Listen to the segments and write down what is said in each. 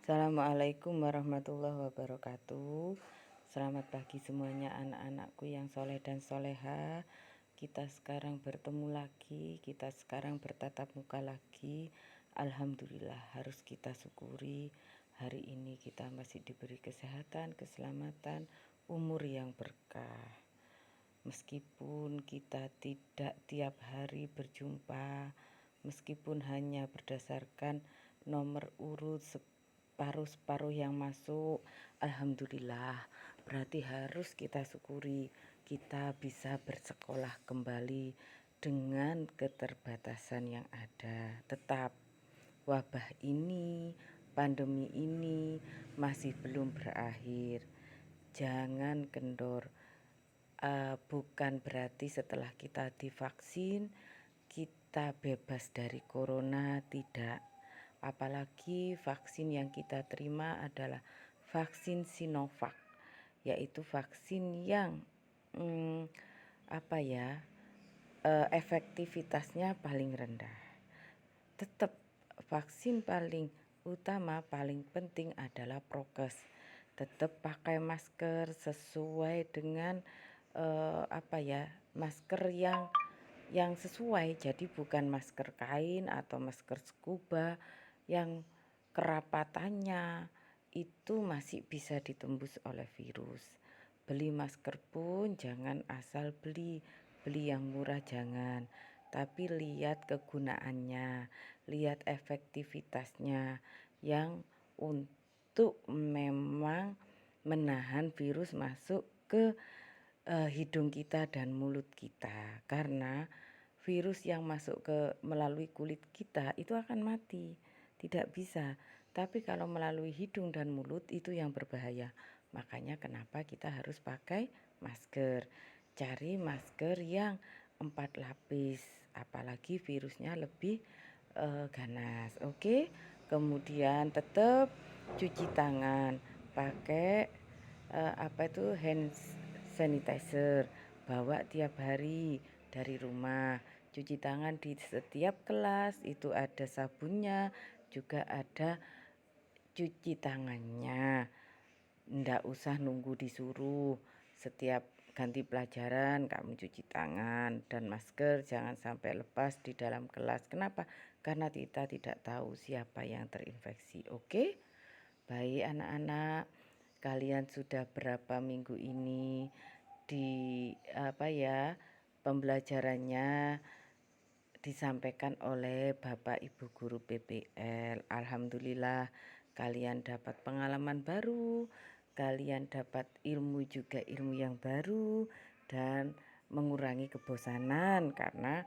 Assalamualaikum warahmatullahi wabarakatuh. Selamat pagi semuanya anak-anakku yang soleh dan soleha. Kita sekarang bertemu lagi, kita sekarang bertatap muka lagi. Alhamdulillah, harus kita syukuri hari ini kita masih diberi kesehatan, keselamatan, umur yang berkah. Meskipun kita tidak tiap hari berjumpa, meskipun hanya berdasarkan nomor urut separuh-separuh yang masuk, alhamdulillah, berarti harus kita syukuri kita bisa bersekolah kembali dengan keterbatasan yang ada. Tetap wabah ini, pandemi ini masih belum berakhir. Jangan kendor. Bukan berarti setelah kita divaksin kita bebas dari corona, tidak. Apalagi vaksin yang kita terima adalah vaksin Sinovac, yaitu vaksin yang efektivitasnya paling rendah. Tetap vaksin paling utama, paling penting adalah prokes. Tetap pakai masker sesuai dengan masker yang sesuai. Jadi bukan masker kain atau masker scuba yang kerapatannya itu masih bisa ditembus oleh virus. Beli masker pun jangan asal beli yang murah jangan, tapi lihat kegunaannya, lihat efektivitasnya yang untuk memang menahan virus masuk ke hidung kita dan mulut kita. Karena virus yang masuk ke melalui kulit kita itu akan mati, tidak bisa. Tapi kalau melalui hidung dan mulut itu yang berbahaya. Makanya kenapa kita harus pakai masker. Cari masker yang 4 lapis, apalagi virusnya lebih ganas. Oke. Kemudian tetap cuci tangan pakai hand sanitizer, bawa tiap hari dari rumah. Cuci tangan di setiap kelas itu ada sabunnya, juga ada cuci tangannya. Ndak usah nunggu disuruh. Setiap ganti pelajaran kamu cuci tangan, dan masker jangan sampai lepas di dalam kelas. Kenapa? Karena kita tidak tahu siapa yang terinfeksi. Oke? Baik anak-anak, kalian sudah berapa minggu ini di pembelajarannya disampaikan oleh Bapak Ibu Guru PPL. Alhamdulillah kalian dapat pengalaman baru, kalian dapat ilmu juga, ilmu yang baru, dan mengurangi kebosanan karena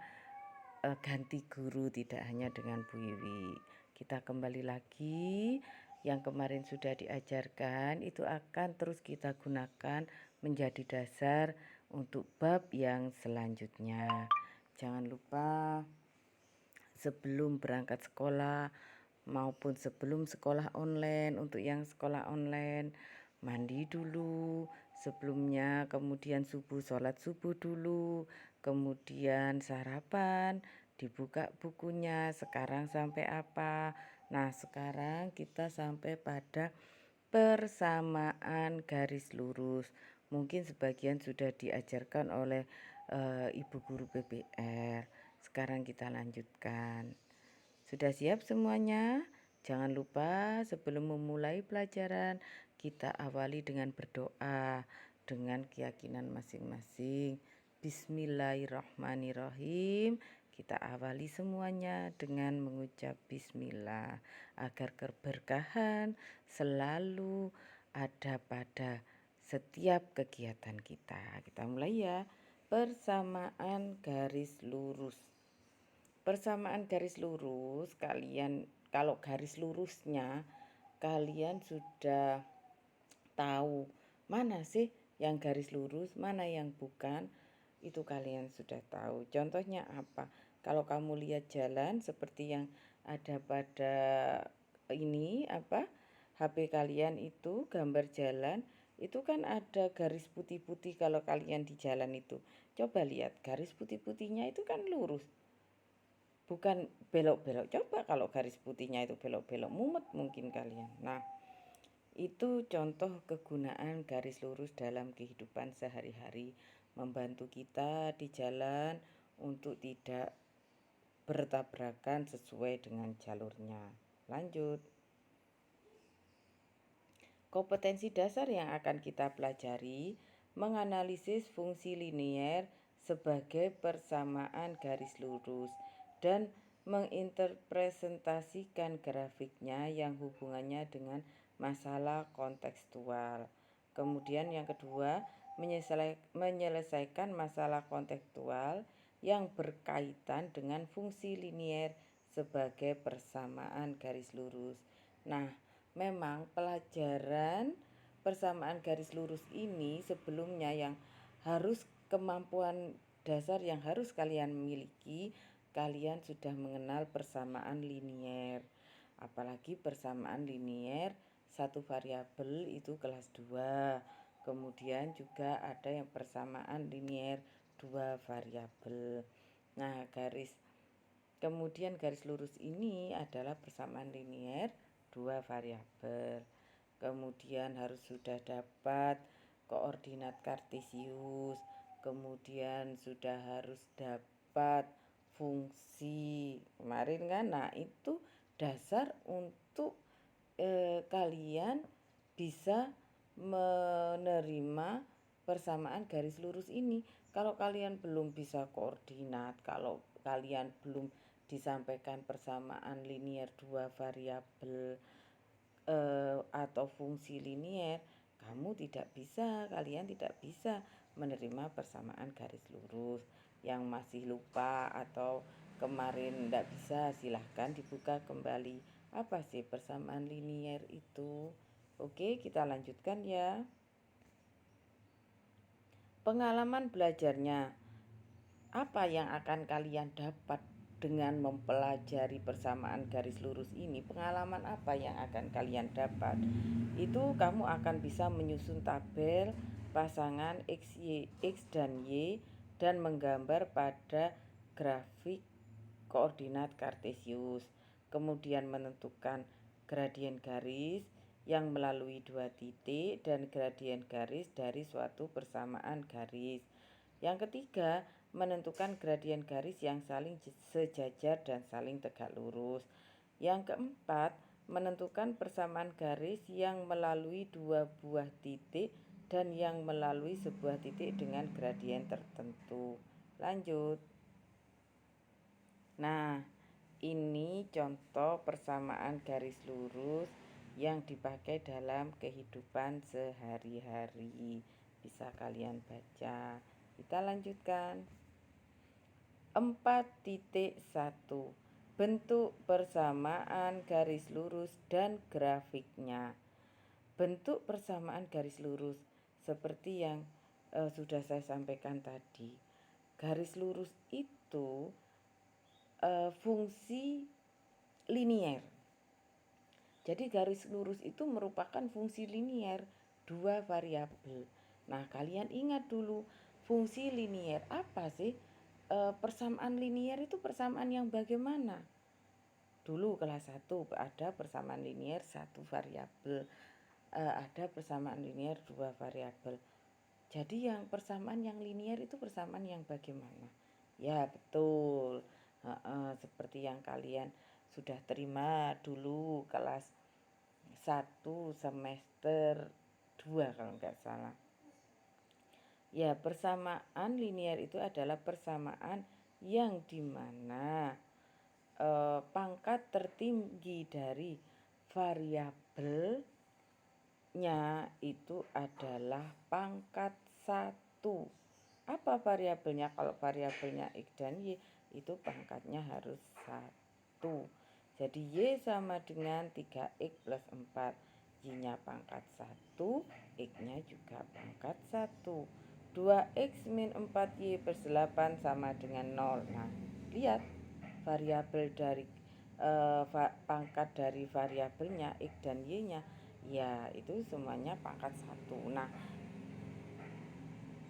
ganti guru tidak hanya dengan Bu Wiwi. Kita kembali lagi, yang kemarin sudah diajarkan itu akan terus kita gunakan menjadi dasar untuk bab yang selanjutnya. Jangan lupa sebelum berangkat sekolah maupun sebelum sekolah online, untuk yang sekolah online mandi dulu sebelumnya, kemudian sholat subuh dulu, kemudian sarapan, dibuka bukunya sekarang sampai apa. Nah sekarang kita sampai pada persamaan garis lurus. Mungkin sebagian sudah diajarkan oleh Ibu Guru PPR. Sekarang kita lanjutkan. Sudah siap semuanya? Jangan lupa sebelum memulai pelajaran kita awali dengan berdoa dengan keyakinan masing-masing. Bismillahirrahmanirrahim. Kita awali semuanya dengan mengucap bismillah agar keberkahan selalu ada pada setiap kegiatan kita. Kita mulai ya. Persamaan garis lurus. Persamaan garis lurus, kalian kalau garis lurusnya kalian sudah tahu mana sih yang garis lurus, mana yang bukan, itu kalian sudah tahu. Contohnya apa? Kalau kamu lihat jalan seperti yang ada pada ini HP kalian itu gambar jalan, itu kan ada garis putih-putih kalau kalian di jalan itu. Coba lihat garis putih-putihnya itu kan lurus. bukan belok-belok. Coba kalau garis putihnya itu belok-belok, mumet mungkin kalian. Nah, itu contoh kegunaan garis lurus dalam kehidupan sehari-hari, membantu kita di jalan untuk tidak bertabrakan sesuai dengan jalurnya. Lanjut. Kompetensi dasar yang akan kita pelajari menganalisis fungsi linier sebagai persamaan garis lurus dan menginterpresentasikan grafiknya yang hubungannya dengan masalah kontekstual. Kemudian yang kedua, menyelesaikan masalah kontekstual yang berkaitan dengan fungsi linier sebagai persamaan garis lurus. Nah, memang pelajaran persamaan garis lurus ini sebelumnya yang harus kemampuan dasar yang harus kalian miliki, kalian sudah mengenal persamaan linier. Apalagi persamaan linier satu variabel itu kelas 2. Kemudian juga ada yang persamaan linier 2 variabel. Nah, kemudian garis lurus ini adalah persamaan linier 2 variabel. Kemudian harus sudah dapat koordinat kartesius, kemudian sudah harus dapat fungsi kemarin kan. Nah, itu dasar untuk kalian bisa menerima persamaan garis lurus ini. Kalau kalian belum bisa koordinat, kalau kalian belum disampaikan persamaan linier 2 variabel atau fungsi linier, kalian tidak bisa menerima persamaan garis lurus. Yang masih lupa atau kemarin tidak bisa, silahkan dibuka kembali. Apa sih persamaan linier itu? Oke, kita lanjutkan ya. Pengalaman belajarnya, apa yang akan kalian dapat dengan mempelajari persamaan garis lurus ini? Pengalaman apa yang akan kalian dapat? Itu kamu akan bisa menyusun tabel pasangan X dan Y dan menggambar pada grafik koordinat kartesius. Kemudian menentukan gradien garis yang melalui 2 titik dan gradien garis dari suatu persamaan garis. Yang ketiga, menentukan gradien garis yang saling sejajar dan saling tegak lurus. Yang keempat, menentukan persamaan garis yang melalui 2 buah titik dan yang melalui sebuah titik dengan gradien tertentu. Lanjut. Nah, ini contoh persamaan garis lurus yang dipakai dalam kehidupan sehari-hari. Bisa kalian baca. Kita lanjutkan. 4.1 Bentuk persamaan garis lurus dan grafiknya. Bentuk persamaan garis lurus seperti yang sudah saya sampaikan tadi. Garis lurus itu fungsi linier. Jadi garis lurus itu merupakan fungsi linier 2 variabel. Nah, kalian ingat dulu fungsi linier apa sih? Persamaan linier itu persamaan yang bagaimana? Dulu kelas 1 ada persamaan linier 1 variabel. Ada persamaan linier 2 variabel. Jadi yang persamaan yang linier itu persamaan yang bagaimana? Ya, betul. Seperti yang kalian sudah terima dulu kelas 1 semester 2 kalau nggak salah. Ya, persamaan linier itu adalah persamaan yang dimana pangkat tertinggi dari variabelnya itu adalah pangkat 1. Apa variabelnya? Kalau variabelnya X dan Y itu pangkatnya harus 1. Jadi Y sama dengan 3X plus 4. Y-nya pangkat 1, X-nya juga pangkat 1. 2X min 4Y plus 8 sama dengan 0. Nah, lihat variabel dari pangkat dari variabelnya X dan Y-nya, ya itu semuanya pangkat 1. Nah,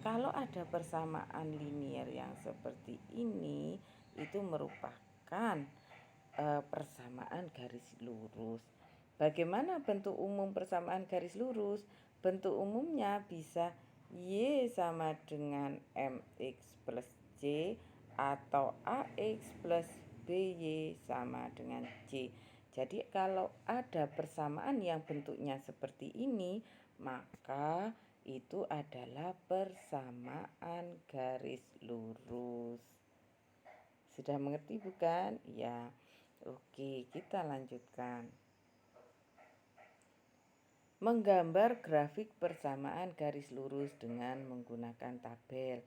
kalau ada persamaan linier yang seperti ini, itu merupakan menggunakan persamaan garis lurus. Bagaimana bentuk umum persamaan garis lurus? Bentuk umumnya bisa Y sama dengan MX plus C atau AX plus BY sama dengan C. Jadi kalau ada persamaan yang bentuknya seperti ini, maka itu adalah persamaan garis lurus. Sudah mengerti bukan? Ya. Oke, kita lanjutkan. Menggambar grafik persamaan garis lurus dengan menggunakan tabel.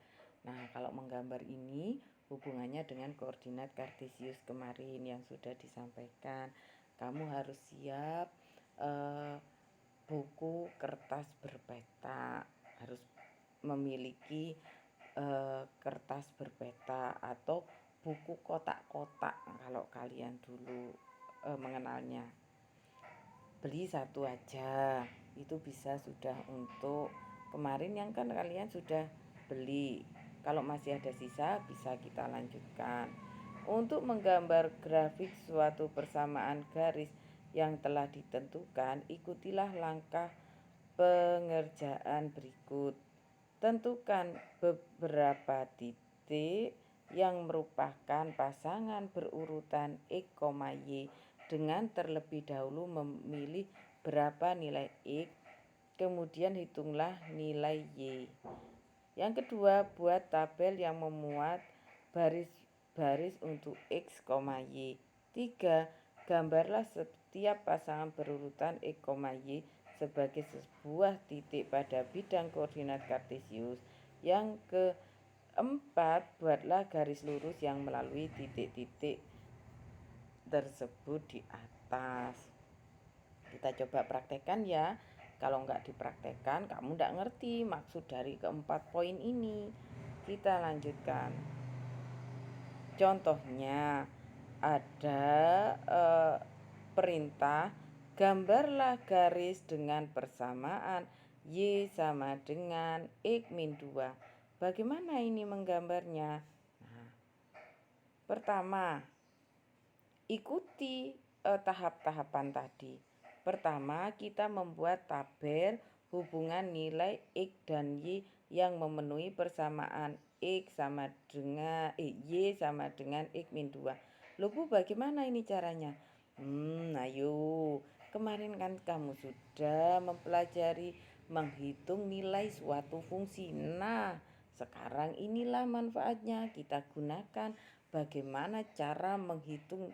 Nah, kalau menggambar ini hubungannya dengan koordinat Kartesius kemarin yang sudah disampaikan. Kamu harus siap buku kertas berpeta, harus memiliki kertas berpeta atau buku kotak-kotak kalau kalian dulu mengenalnya. Beli satu aja, itu bisa sudah untuk kemarin yang kan kalian sudah beli. Kalau masih ada sisa bisa kita lanjutkan. Untuk menggambar grafik suatu persamaan garis yang telah ditentukan, ikutilah langkah pengerjaan berikut. Tentukan beberapa titik yang merupakan pasangan berurutan X, Y dengan terlebih dahulu memilih berapa nilai X, kemudian hitunglah nilai Y. Yang kedua, buat tabel yang memuat baris-baris untuk X, Y. 3. Gambarlah setiap pasangan berurutan X, Y sebagai sebuah titik pada bidang koordinat Kartesius. Yang keempat, buatlah garis lurus yang melalui titik-titik tersebut di atas. Kita coba praktekkan ya. Kalau nggak dipraktekkan, kamu nggak ngerti maksud dari keempat poin ini. Kita lanjutkan. Contohnya ada perintah, gambarlah garis dengan persamaan Y sama dengan X min 2. Bagaimana ini menggambarnya? Nah, pertama, ikuti tahap-tahapan tadi. Pertama, kita membuat tabel hubungan nilai X dan Y yang memenuhi persamaan X sama dengan Y sama dengan X min 2. Loh Bu, bagaimana ini caranya? Ayo. Kemarin kan kamu sudah mempelajari menghitung nilai suatu fungsi. Nah, sekarang inilah manfaatnya kita gunakan bagaimana cara menghitung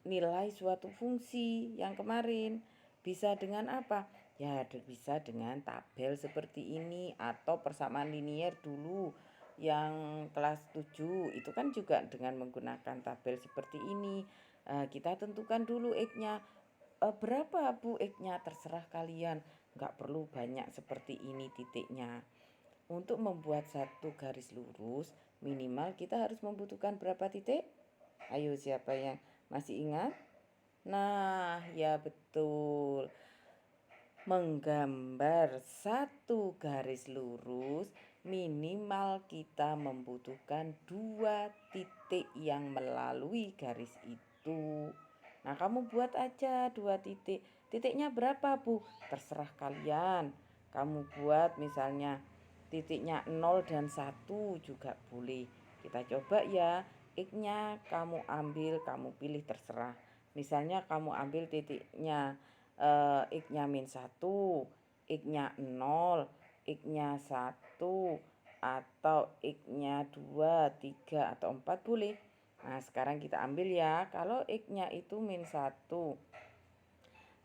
nilai suatu fungsi yang kemarin. Bisa dengan apa? Ya, bisa dengan tabel seperti ini atau persamaan linier dulu yang kelas 7 itu kan juga dengan menggunakan tabel seperti ini. Kita tentukan dulu X-nya. Berapa Bu X-nya? Terserah kalian. Nggak perlu banyak seperti ini titiknya. Untuk membuat satu garis lurus, minimal kita harus membutuhkan berapa titik? Ayo, siapa yang masih ingat? Nah, ya betul. Menggambar satu garis lurus, minimal kita membutuhkan 2 titik yang melalui garis itu. Nah, kamu buat aja 2 titik. Titiknya berapa, Bu? Terserah kalian. Kamu buat misalnya titiknya 0 dan 1 juga boleh. Kita coba ya. X-nya kamu ambil, kamu pilih terserah. Misalnya kamu ambil titiknya X-nya min 1, X-nya 0, X-nya 1, atau X-nya 2, 3, atau 4 boleh. Nah, sekarang kita ambil ya. Kalau X-nya itu min 1,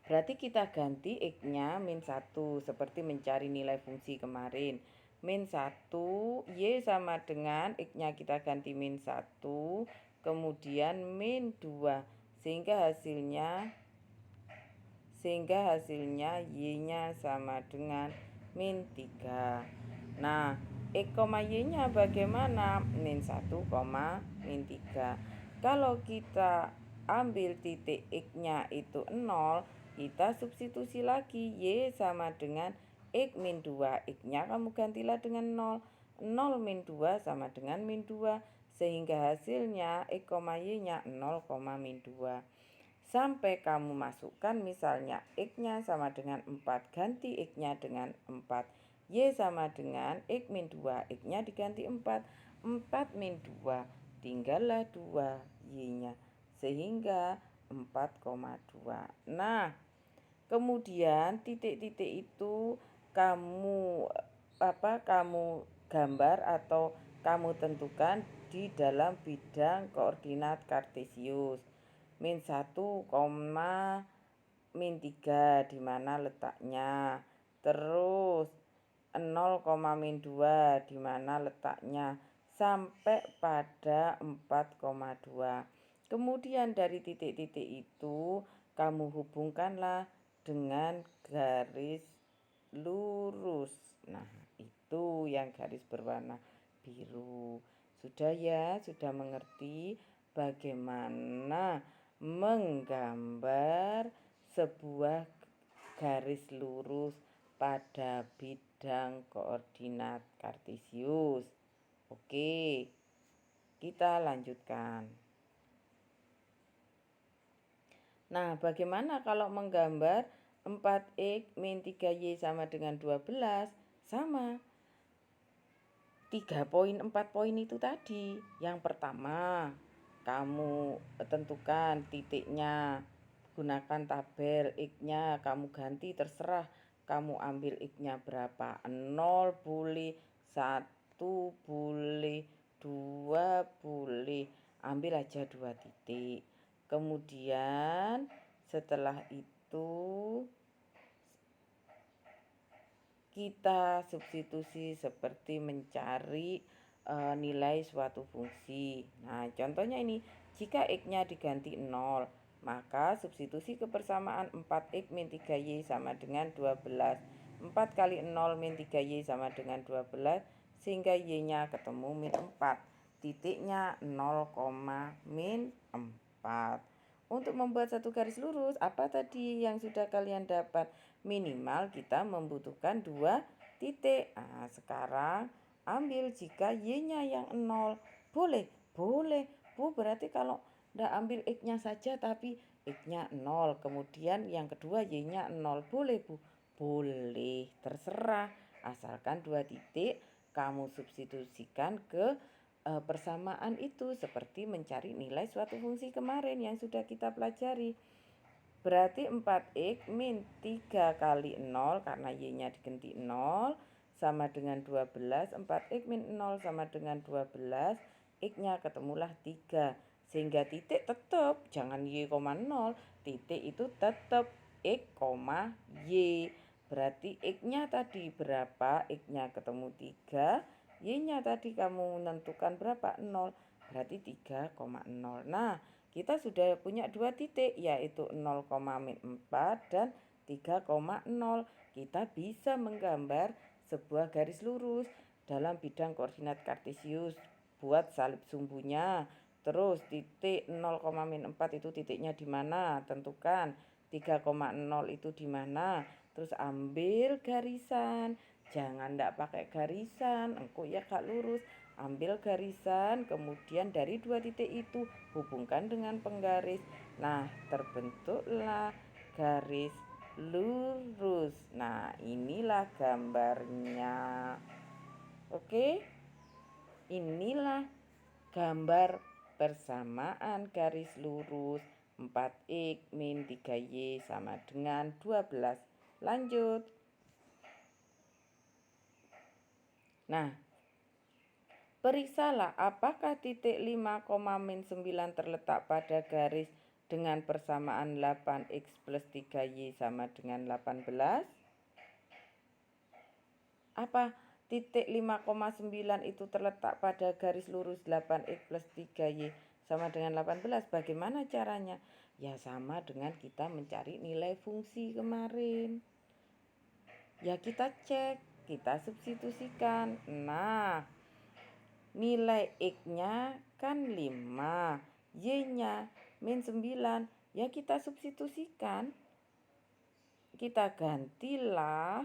berarti kita ganti X-nya min 1 seperti mencari nilai fungsi kemarin. Min 1, Y sama dengan X-nya kita ganti min 1, kemudian min 2. Sehingga hasilnya Y-nya sama dengan min 3. Nah, X, Y-nya bagaimana? Min 1, min 3. Kalau kita ambil titik X-nya itu 0, kita substitusi lagi Y sama dengan X min 2. X-nya kamu gantilah dengan 0. 0 min 2 sama dengan min 2. sehingga hasilnya X, Y-nya 0, min 2. Sampai kamu masukkan misalnya X-nya sama dengan 4, ganti X-nya dengan 4. Y sama dengan X min 2, X-nya diganti 4, 4 min 2, tinggallah 2 Y-nya, sehingga 4,2. Nah, kemudian titik-titik itu kamu kamu gambar atau kamu tentukan di dalam bidang koordinat kartesius. Min 1, min 3 di mana letaknya. Terus 0, min 2 di mana letaknya sampai pada 4,2. Kemudian dari titik-titik itu kamu hubungkanlah dengan garis lurus. Nah, itu yang garis berwarna biru. Sudah ya, sudah mengerti bagaimana menggambar sebuah garis lurus pada bidang koordinat kartesius. Oke, kita lanjutkan. Nah, bagaimana kalau menggambar 4X min 3Y sama dengan 12? Sama. 3 poin, 4 poin itu tadi. Yang pertama, kamu tentukan titiknya. Gunakan tabel X-nya, kamu ganti terserah. Kamu ambil X-nya berapa? 0 boleh, 1 boleh, 2 boleh. Ambil aja 2 titik. Kemudian setelah itu kita substitusi seperti mencari nilai suatu fungsi. Nah, contohnya ini, jika X-nya diganti 0, maka substitusi kebersamaan 4X min 3Y sama dengan 12. 4 kali 0 min 3Y sama dengan 12, sehingga Y-nya ketemu min 4. Titiknya 0, min 4. Untuk membuat satu garis lurus, apa tadi yang sudah kalian dapat? Minimal kita membutuhkan 2 titik. Nah, sekarang ambil jika Y-nya yang 0. Boleh? Boleh. Bu, berarti kalau ndak ambil X-nya saja tapi X-nya 0. Kemudian yang kedua Y-nya 0. Boleh, Bu? Boleh. Terserah. Asalkan 2 titik kamu substitusikan ke persamaan itu seperti mencari nilai suatu fungsi kemarin yang sudah kita pelajari. Berarti 4X min 3 kali 0 karena Y-nya diganti 0 sama dengan 12. 4X min 0 sama dengan 12. X-nya ketemulah 3. Sehingga titik tetap, jangan Y, 0. Titik itu tetap X, Y. Berarti X-nya tadi berapa? X-nya ketemu 3. Y-nya tadi kamu menentukan berapa? 0. Berarti 3,0. Nah, kita sudah punya 2 titik, yaitu 0, min 4 dan 3,0. Kita bisa menggambar sebuah garis lurus dalam bidang koordinat kartesius. Buat salib sumbunya. Terus titik 0, min 4 itu titiknya di mana? Tentukan. 3,0 itu di mana? Terus ambil garisan. Jangan ndak pakai garisan, engkau ya gak lurus. Ambil garisan, kemudian dari 2 titik itu hubungkan dengan penggaris. Nah, terbentuklah garis lurus. Nah, inilah gambarnya. Oke, inilah gambar persamaan garis lurus 4X min 3Y sama dengan 12. Lanjut. Nah, periksalah apakah titik 5, min 9 terletak pada garis dengan persamaan 8X plus 3Y sama dengan 18. Apa titik 5,9 itu terletak pada garis lurus 8X plus 3Y sama dengan 18. Bagaimana caranya? Ya sama dengan kita mencari nilai fungsi kemarin. Ya kita cek, kita substitusikan. Nah, nilai X-nya kan 5, Y-nya min 9. Ya kita substitusikan. Kita gantilah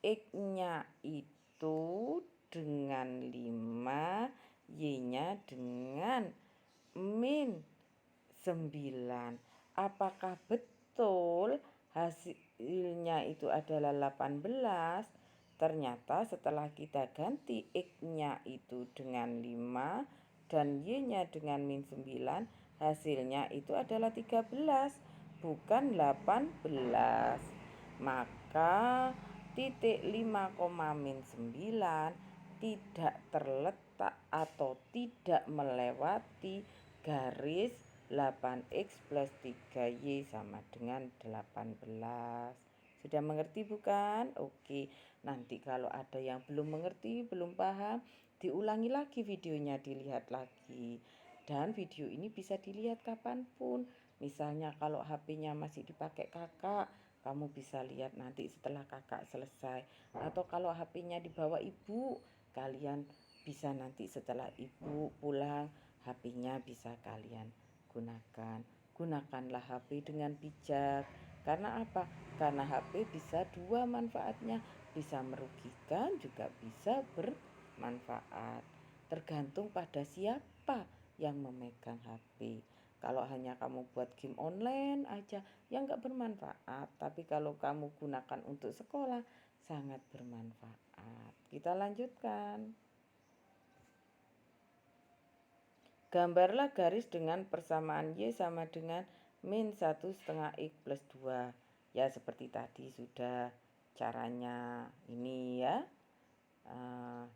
X-nya itu dengan 5, Y-nya dengan min 9. Apakah betul hasilnya itu adalah 18? Ternyata setelah kita ganti X-nya itu dengan 5 dan Y-nya dengan min 9, hasilnya itu adalah 13, bukan 18. Maka titik 5, min 9 tidak terletak atau tidak melewati garis 8x plus 3y sama dengan 18. Sudah mengerti bukan? Oke, nanti kalau ada yang belum mengerti, belum paham, diulangi lagi videonya, dilihat lagi. Dan video ini bisa dilihat kapanpun. Misalnya kalau HP-nya masih dipakai kakak, kamu bisa lihat nanti setelah kakak selesai. Atau kalau HP-nya dibawa ibu, kalian bisa nanti setelah ibu pulang, HP-nya bisa kalian gunakanlah HP dengan bijak. Karena apa? Karena HP bisa dua manfaatnya, bisa merugikan juga bisa bermanfaat, tergantung pada siapa yang memegang HP. Kalau hanya kamu buat game online aja, ya nggak bermanfaat. Tapi kalau kamu gunakan untuk sekolah, sangat bermanfaat. Kita lanjutkan. Gambarlah garis dengan persamaan Y sama dengan min 1/2 X plus 2. Ya seperti tadi sudah caranya ini ya.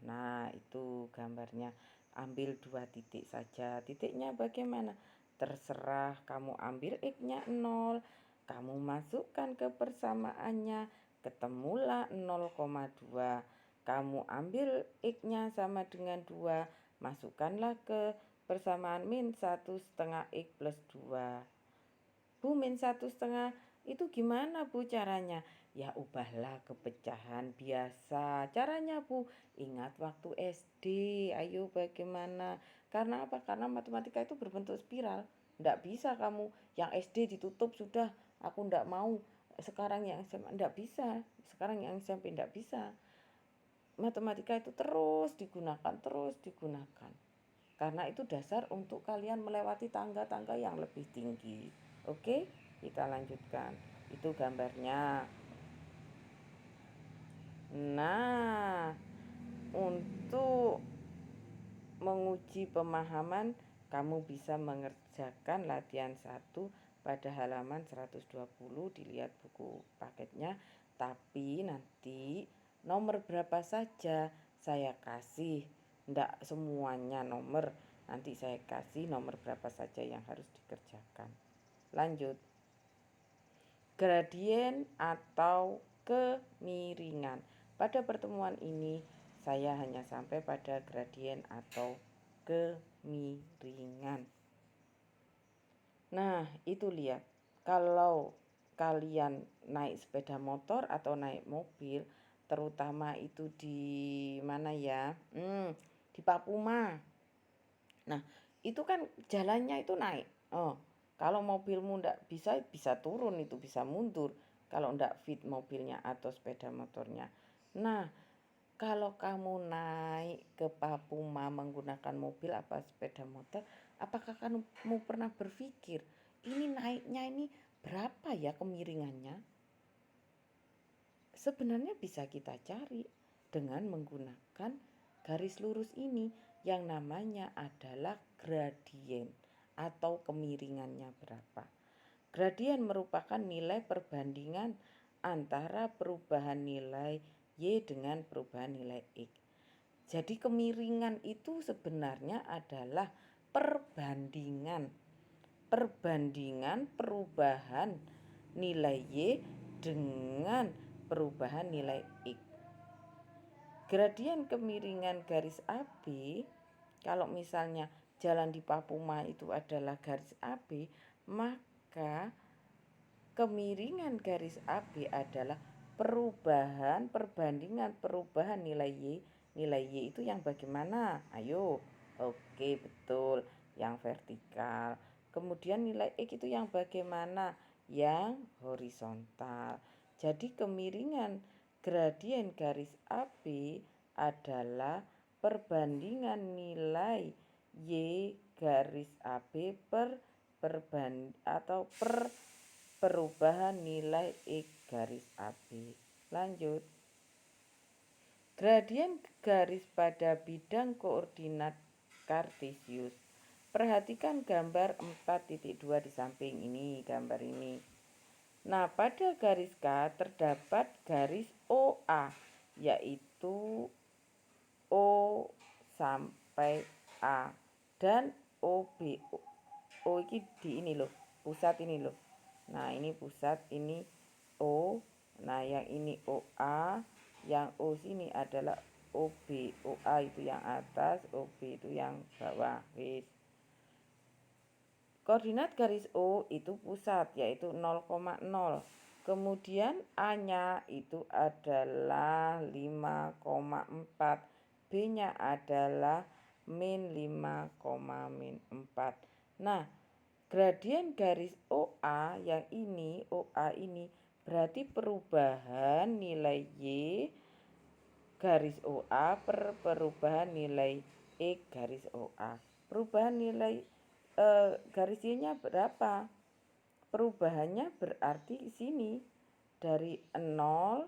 Nah itu gambarnya. Ambil 2 titik saja. Titiknya bagaimana? Terserah, kamu ambil X-nya 0. Kamu masukkan ke persamaannya. Ketemulah 0,2. Kamu ambil X-nya sama dengan 2. Masukkanlah ke persamaan min 1/2 X plus 2. Bu, min 1/2 itu gimana Bu caranya? Ya ubahlah ke pecahan biasa. Caranya Bu, ingat waktu SD. Ayo bagaimana? Karena apa? Karena matematika itu berbentuk spiral. Nggak bisa kamu yang SD ditutup sudah, aku nggak mau. Sekarang yang SMA nggak bisa. Sekarang yang SMP nggak bisa. Matematika itu terus digunakan. Karena itu dasar untuk kalian melewati tangga-tangga yang lebih tinggi. Oke, kita lanjutkan. Itu gambarnya. Nah, untuk menguji pemahaman, kamu bisa mengerjakan latihan 1 pada halaman 120, dilihat buku paketnya. Tapi nanti nomor berapa saja saya kasih, enggak semuanya nomor. Nanti saya kasih nomor berapa saja yang harus dikerjakan. Lanjut. Gradien atau kemiringan. Pada pertemuan ini saya hanya sampai pada gradien atau kemiringan. Nah, itu lihat. Kalau kalian naik sepeda motor atau naik mobil, terutama itu di mana ya? Di Papuma. Nah, itu kan jalannya itu naik. Kalau mobilmu ndak bisa turun, itu bisa mundur. Kalau ndak fit mobilnya atau sepeda motornya. Nah, kalau kamu naik ke Papuma menggunakan mobil apa sepeda motor, apakah kamu pernah berpikir ini naiknya ini berapa ya kemiringannya? Sebenarnya bisa kita cari dengan menggunakan garis lurus ini yang namanya adalah gradien atau kemiringannya berapa. Gradien merupakan nilai perbandingan antara perubahan nilai Y dengan perubahan nilai X. Jadi kemiringan itu sebenarnya adalah perbandingan perubahan nilai Y dengan perubahan nilai X. Gradien kemiringan garis AB, kalau misalnya jalan di Papuma itu adalah garis AB, maka kemiringan garis AB adalah perbandingan perubahan nilai Y. Nilai Y itu yang bagaimana? Ayo. Oke, betul. Yang vertikal. Kemudian nilai X itu yang bagaimana? Yang horizontal. Jadi kemiringan gradien garis AB adalah perbandingan nilai Y garis AB per perubahan nilai X garis AB. Lanjut. Gradien garis pada bidang koordinat kartesius. Perhatikan gambar 4.2 di samping ini, gambar ini. Nah, pada garis K terdapat garis OA, yaitu O sampai A, dan OB. O ini di ini loh, pusat ini loh. Nah, ini pusat, ini O. Nah, yang ini OA, yang O sini adalah OB. OA itu yang atas, OB itu yang bawah. Wis. Koordinat garis O itu pusat, yaitu 0,0. Kemudian A-nya itu adalah 5,4. B-nya adalah min 5,-4. Nah, gradien garis OA yang ini, OA ini berarti perubahan nilai Y garis OA per perubahan nilai X garis OA. Perubahan nilai garis Y-nya berapa? Perubahannya berarti di sini dari 0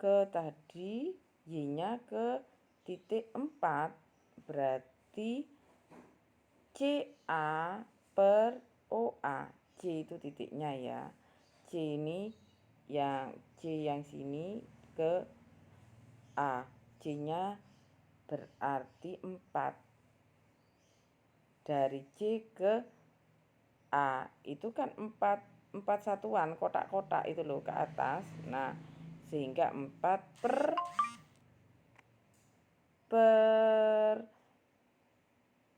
ke tadi Y-nya ke titik 4, berarti CA per OA. C itu titiknya ya. C ini yang C yang sini ke A. C-nya berarti 4. Dari C ke A itu kan 4 satuan kotak-kotak itu loh ke atas. Nah, sehingga 4 per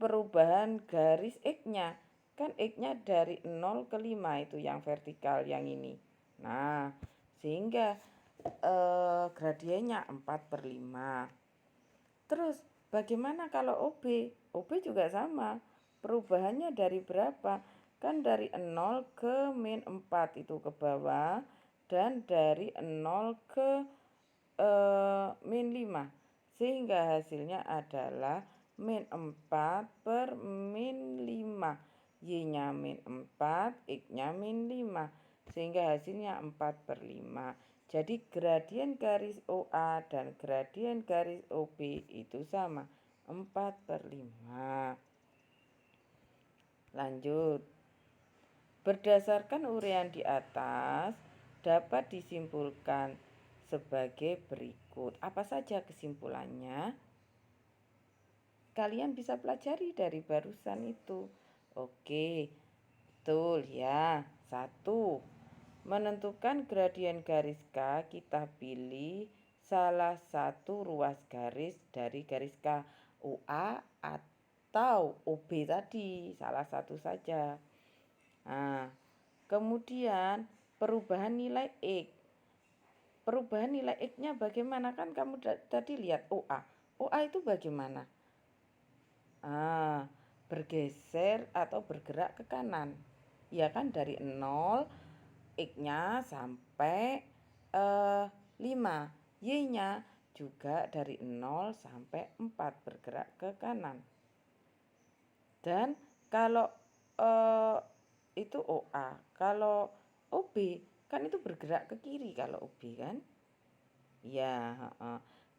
perubahan garis X-nya. Kan X-nya dari 0 ke 5 itu yang vertikal yang ini. Nah, sehingga gradiennya 4/5. Terus bagaimana kalau OB? OB juga sama. Perubahannya dari berapa? Kan dari 0 ke min 4 itu ke bawah, dan dari 0 ke min 5. Sehingga hasilnya adalah min 4 per min 5. Y-nya min 4, X-nya min 5. Sehingga hasilnya 4/5. Jadi gradien garis OA dan gradien garis OB itu sama, 4/5. Lanjut. Berdasarkan uraian di atas, dapat disimpulkan sebagai berikut. Apa saja kesimpulannya? Kalian bisa pelajari dari barusan itu. Oke, betul ya. 1. Menentukan gradien garis K, kita pilih salah satu ruas garis dari garis K, OA atau OB tadi, salah satu saja. Nah, kemudian perubahan nilai X. Perubahan nilai X-nya bagaimana? Kan kamu tadi lihat OA. OA itu bagaimana? Bergeser atau bergerak ke kanan. Ya kan, dari 0 X-nya sampai 5. Y-nya juga dari 0 sampai 4 bergerak ke kanan. Dan kalau itu OA, kalau OB kan itu bergerak ke kiri kalau OB kan. Ya,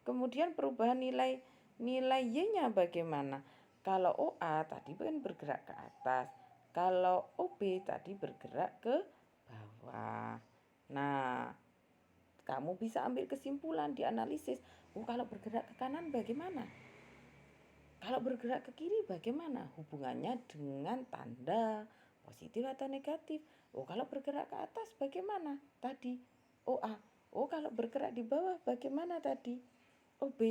kemudian perubahan nilai Y-nya bagaimana? Kalau OA tadi kan bergerak ke atas, kalau OB tadi bergerak ke bawah. Nah, kamu bisa ambil kesimpulan di analisis. Kalau bergerak ke kanan bagaimana? Kalau bergerak ke kiri bagaimana? Hubungannya dengan tanda positif atau negatif. Kalau bergerak ke atas bagaimana? Tadi OA. Kalau bergerak di bawah bagaimana tadi? OB.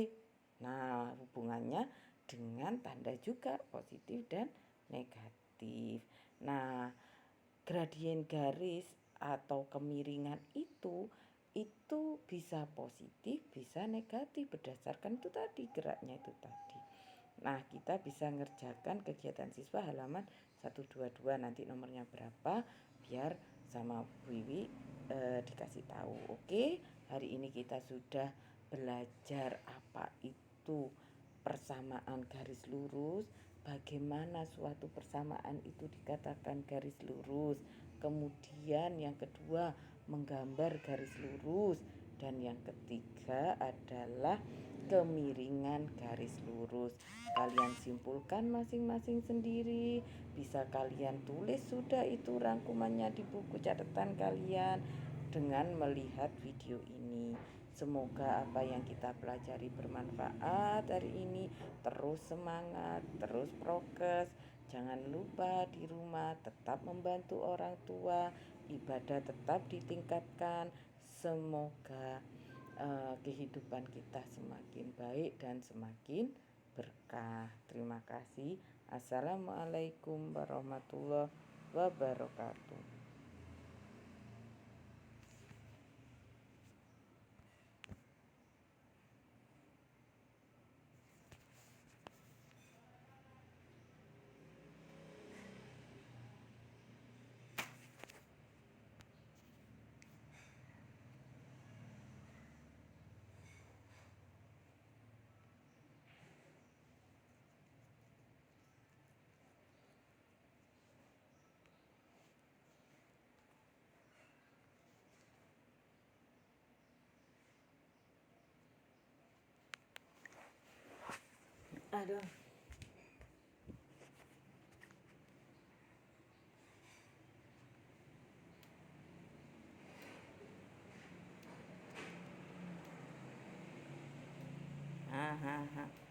Nah, hubungannya dengan tanda juga positif dan negatif. Nah, gradien garis atau kemiringan itu bisa positif, bisa negatif berdasarkan itu tadi, geraknya itu tadi. Nah, kita bisa ngerjakan kegiatan siswa halaman 122, nanti nomornya berapa biar sama Bu Wiwi dikasih tahu. Oke, hari ini kita sudah belajar apa itu persamaan garis lurus, bagaimana suatu persamaan itu dikatakan garis lurus. Kemudian yang kedua, menggambar garis lurus. Dan yang ketiga adalah kemiringan garis lurus. Kalian simpulkan masing-masing sendiri. Bisa kalian tulis sudah itu rangkumannya di buku catatan kalian dengan melihat video ini. Semoga apa yang kita pelajari bermanfaat hari ini. Terus semangat, terus prokes. Jangan lupa di rumah tetap membantu orang tua, ibadah tetap ditingkatkan. Semoga kehidupan kita semakin baik dan semakin berkah. Terima kasih. Assalamualaikum warahmatullahi wabarakatuh. Aduh. Ha ha ha.